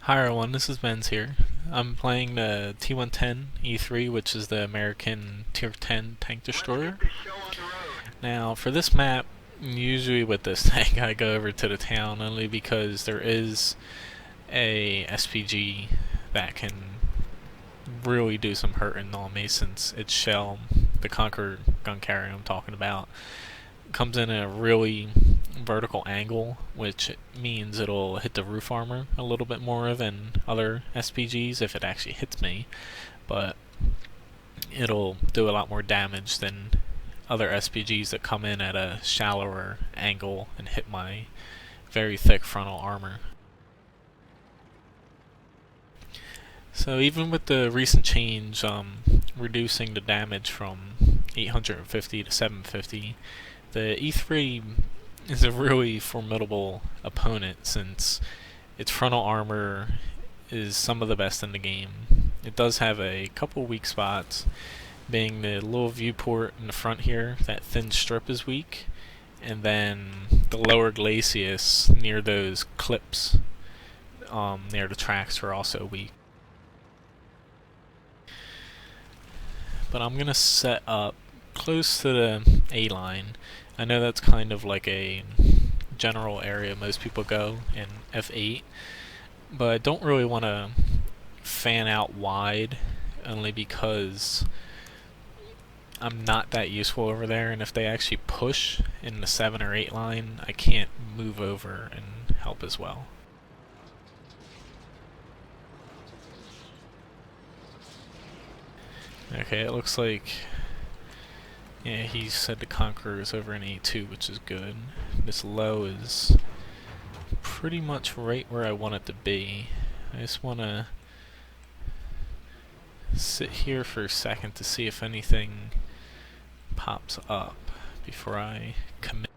Hi everyone, this is Benz here. I'm playing the T110E3, which is the American Tier 10 tank destroyer. Now, for this map, usually with this tank I go over to the town only because there is a SPG that can really do some hurting on me since its shell, the Conqueror gun carrier I'm talking about, comes in a really vertical angle, which means it'll hit the roof armor a little bit more than other SPGs if it actually hits me, but it'll do a lot more damage than other SPGs that come in at a shallower angle and hit my very thick frontal armor. So even with the recent change, reducing the damage from 850 to 750, the E3 is a really formidable opponent since its frontal armor is some of the best in the game. It does have a couple weak spots, being the little viewport in the front here. That thin strip is weak, and then the lower glacis near those clips near the tracks are also weak. But I'm gonna set up close to the A line. I know that's kind of like a general area most people go in F8, but I don't really want to fan out wide, only because I'm not that useful over there, and if they actually push in the 7 or 8 line, I can't move over and help as well. Okay, it looks like, yeah, he said the Conqueror is over in A2, which is good. This low is pretty much right where I want it to be. I just want to sit here for a second to see if anything pops up before I commit.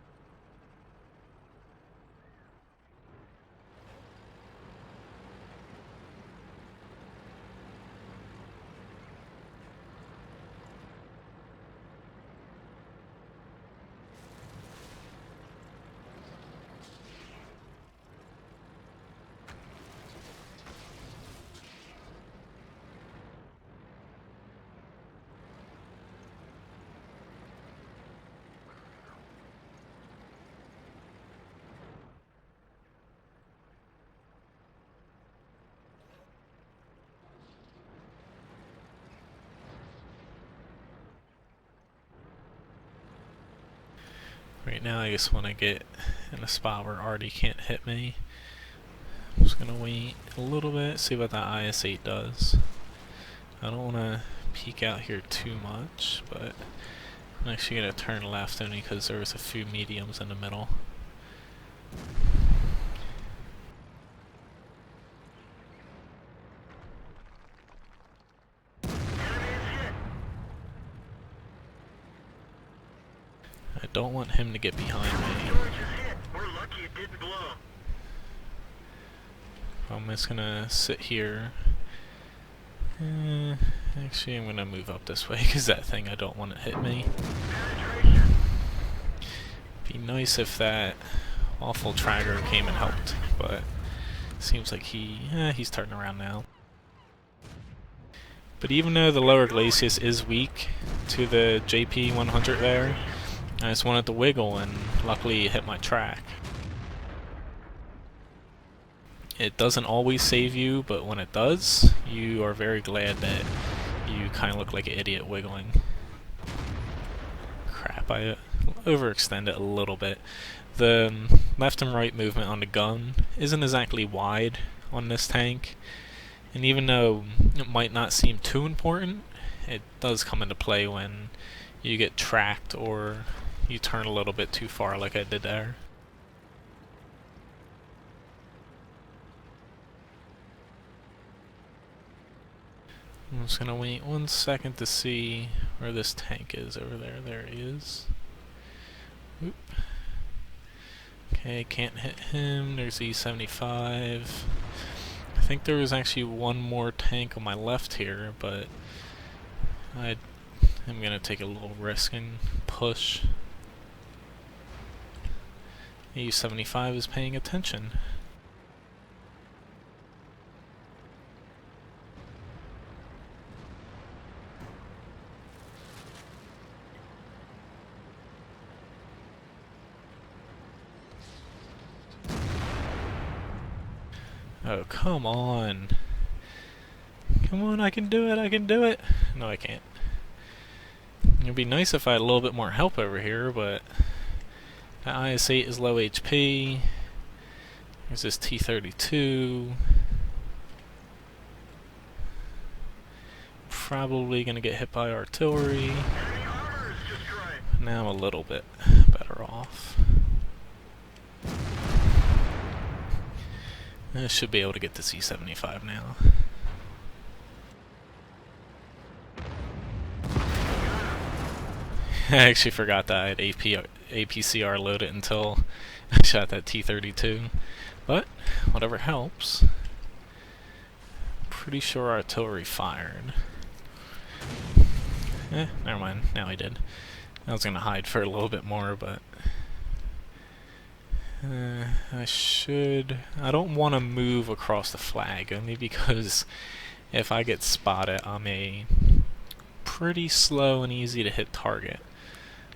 Right now I just want to get in a spot where Artie can't hit me. I'm just going to wait a little bit, see what that IS-8 does. I don't want to peek out here too much, but I'm actually going to turn left only because there was a few mediums in the middle. I don't want him to get behind me. I'm just gonna sit here. Actually, I'm gonna move up this way because that thing, I don't want it to hit me. Be nice if that awful tragger came and helped, but seems like he's turning around now. But even though the lower glacis is weak to the JP 100 there, I just wanted to wiggle, and luckily it hit my track. It doesn't always save you, but when it does, you are very glad that you kind of look like an idiot wiggling. Crap, I overextended a little bit. The left and right movement on the gun isn't exactly wide on this tank, and even though it might not seem too important, it does come into play when you get tracked or you turn a little bit too far like I did there. I'm just gonna wait 1 second to see where this tank is over there. There he is. Oop. Okay, can't hit him. There's E75. I think there was actually one more tank on my left here, but I'm gonna take a little risk and push. E75 is paying attention. Oh, come on. Come on, I can do it, I can do it. No, I can't. It'd be nice if I had a little bit more help over here, but that IS-8 is low HP. There's this T-32. Probably gonna get hit by artillery. Now I'm a little bit better off. I should be able to get the C-75 now. I actually forgot that I had APCR loaded until I shot that T-32. But, whatever helps. Pretty sure artillery fired. Never mind. Now I did. I was gonna hide for a little bit more, but I don't want to move across the flag, only because if I get spotted, I'm a pretty slow and easy to hit target.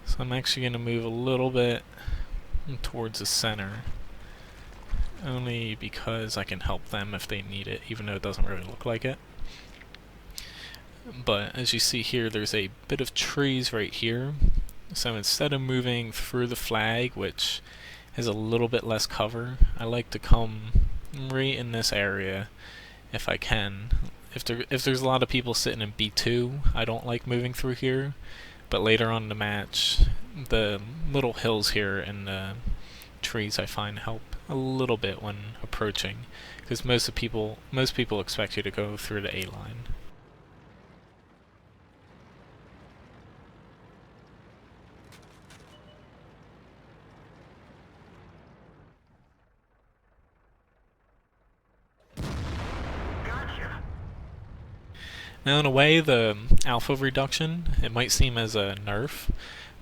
So I'm actually gonna move a little bit towards the center, only because I can help them if they need it, even though it doesn't really look like it. But as you see here, there's a bit of trees right here. So instead of moving through the flag, which has a little bit less cover, I like to come right in this area if I can. If there's a lot of people sitting in B2, I don't like moving through here. But later on in the match, the little hills here and the trees I find help a little bit when approaching, because most people expect you to go through the A line. Now, in a way, the alpha reduction, it might seem as a nerf,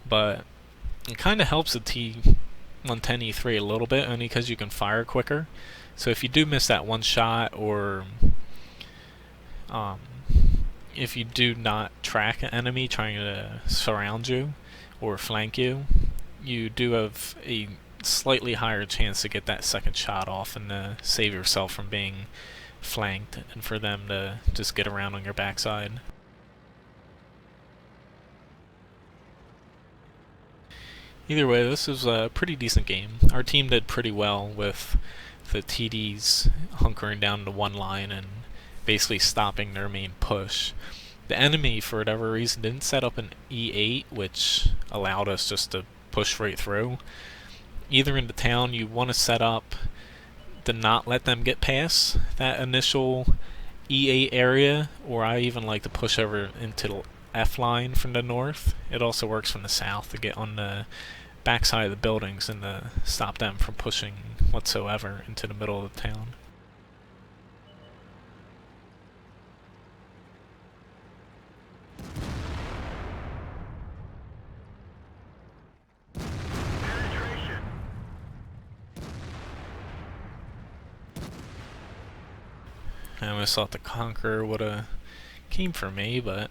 but it kind of helps the T110E3 a little bit, only because you can fire quicker. So if you do miss that one shot, or if you do not track an enemy trying to surround you or flank you, you do have a slightly higher chance to get that second shot off and to save yourself from being flanked and for them to just get around on your backside. Either way, this was a pretty decent game. Our team did pretty well with the TDs hunkering down to one line and basically stopping their main push. The enemy, for whatever reason, didn't set up an E8, which allowed us just to push right through. Either in the town, you want to set up to not let them get past that initial E8 area, or I even like to push over into the F line from the north. It also works from the south to get on the backside of the buildings and to stop them from pushing whatsoever into the middle of the town. I almost thought the Conqueror would have came for me, but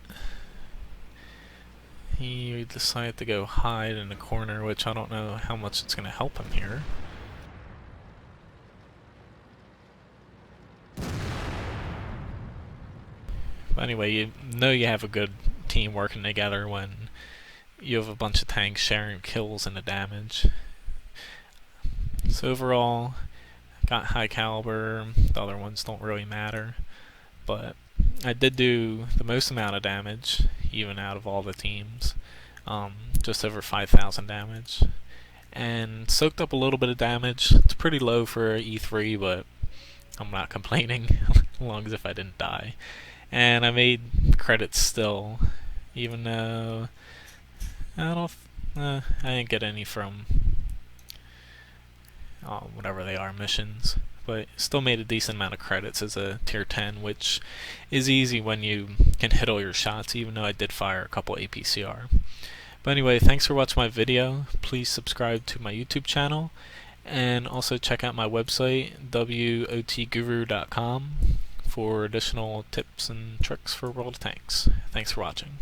he decided to go hide in the corner, which I don't know how much it's going to help him here. But anyway, you know you have a good team working together when you have a bunch of tanks sharing kills and the damage. So overall, got high caliber. The other ones don't really matter, but I did do the most amount of damage, even out of all the teams. Just over 5,000 damage, and soaked up a little bit of damage. It's pretty low for E3, but I'm not complaining, as long as if I didn't die. And I made credits still, even though I didn't get any from whatever they are, missions, but still made a decent amount of credits as a tier 10, which is easy when you can hit all your shots, even though I did fire a couple APCR. But anyway, thanks for watching my video. Please subscribe to my YouTube channel, and also check out my website, wotguru.com, for additional tips and tricks for World of Tanks. Thanks for watching.